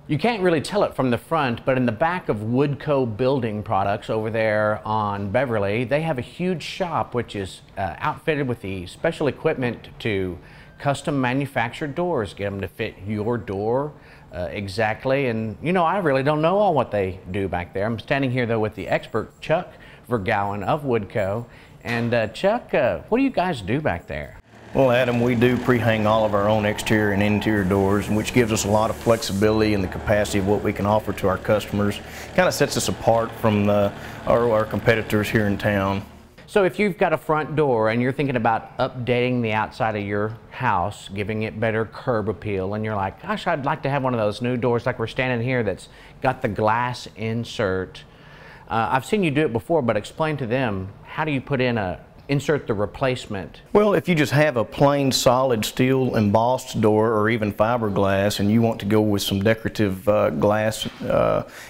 You can't really tell it from the front, but in the back of Woodco Building Products over there on Beverly, they have a huge shop which is outfitted with the special equipment to custom manufactured doors, get them to fit your door exactly. And you know, I really don't know all what they do back there. I'm standing here though with the expert Chuck Vergauwen of Woodco. And Chuck, what do you guys do back there? Well, Adam, we do pre-hang all of our own exterior and interior doors, which gives us a lot of flexibility and the capacity of what we can offer to our customers. Kind of sets us apart from our competitors here in town. So if you've got a front door and you're thinking about updating the outside of your house, giving it better curb appeal, and you're like, gosh, I'd like to have one of those new doors like we're standing here that's got the glass insert. I've seen you do it before, but explain to them, how do you put in insert the replacement? Well, if you just have a plain solid steel embossed door or even fiberglass and you want to go with some decorative glass,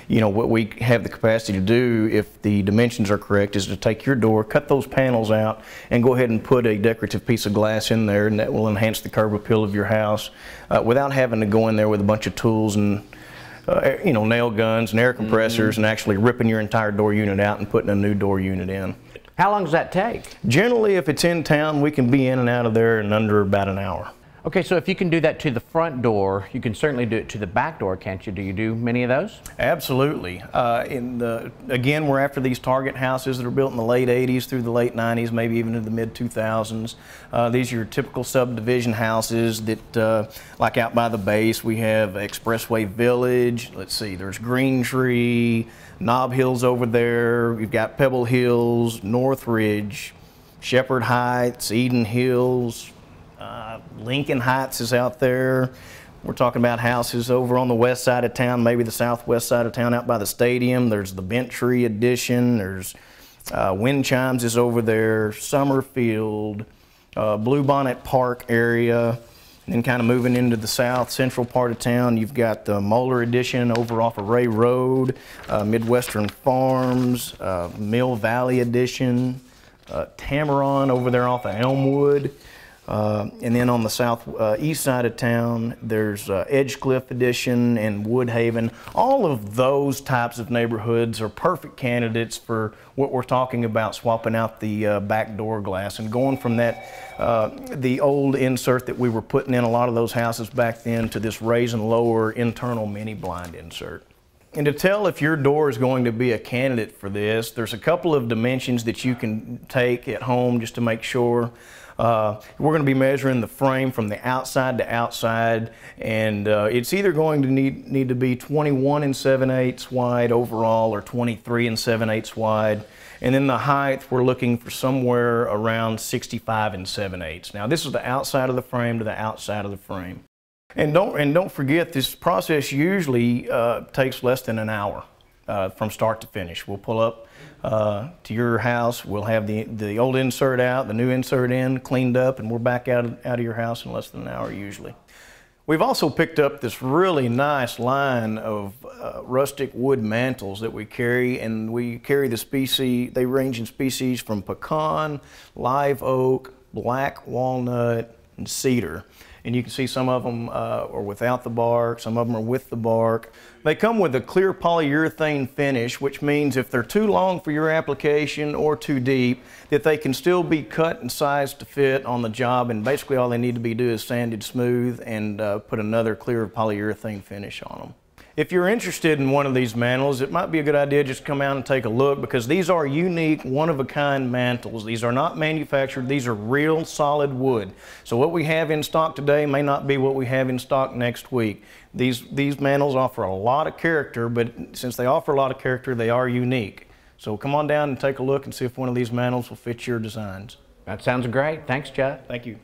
you know, what we have the capacity to do, if the dimensions are correct, is to take your door, cut those panels out, and go ahead and put a decorative piece of glass in there, and that will enhance the curb appeal of your house without having to go in there with a bunch of tools and you know, nail guns and air compressors and actually ripping your entire door unit out and putting a new door unit in. How long does that take? Generally, if it's in town, we can be in and out of there in under about an hour. Okay, so if you can do that to the front door, you can certainly do it to the back door, can't you? Do you do many of those? Absolutely. Again, we're after these target houses that are built in the late 80s through the late 90s, maybe even into the mid 2000s. These are your typical subdivision houses that, like out by the base, we have Expressway Village. Let's see, there's Green Tree, Knob Hills over there. We've got Pebble Hills, Northridge, Shepherd Heights, Eden Hills. Lincoln Heights is out there. We're talking about houses over on the west side of town, maybe the southwest side of town out by the stadium. There's the Bent Tree Addition. There's Wind Chimes is over there, Summerfield, Bluebonnet Park area. And then kind of moving into the south central part of town, you've got the Moeller Addition over off of Ray Road, Midwestern Farms, Mill Valley Addition, Tamaron over there off of Elmwood. And then on the southeast side of town, there's Edgecliff Addition and Woodhaven. All of those types of neighborhoods are perfect candidates for what we're talking about, swapping out the back door glass and going from that, the old insert that we were putting in a lot of those houses back then to this raise and lower internal mini blind insert. And to tell if your door is going to be a candidate for this, there's a couple of dimensions that you can take at home just to make sure. We're going to be measuring the frame from the outside to outside, and it's either going to need to be 21 7/8 wide overall or 23 7/8 wide. And then the height, we're looking for somewhere around 65 7/8. Now this is the outside of the frame to the outside of the frame. And don't forget, this process usually takes less than an hour from start to finish. We'll pull up to your house, we'll have the old insert out, the new insert in, cleaned up, and we're back out of your house in less than an hour usually. We've also picked up this really nice line of rustic wood mantles that we carry, and we carry the species, they range in species from pecan, live oak, black walnut, and cedar. And you can see some of them are without the bark, some of them are with the bark. They come with a clear polyurethane finish, which means if they're too long for your application or too deep, that they can still be cut and sized to fit on the job, and basically all they need to be do is sanded smooth and put another clear polyurethane finish on them. If you're interested in one of these mantles, it might be a good idea just to come out and take a look, because these are unique, one-of-a-kind mantles. These are not manufactured. These are real solid wood. So what we have in stock today may not be what we have in stock next week. These mantles offer a lot of character, but since they offer a lot of character, they are unique. So come on down and take a look and see if one of these mantles will fit your designs. That sounds great. Thanks, Chuck. Thank you.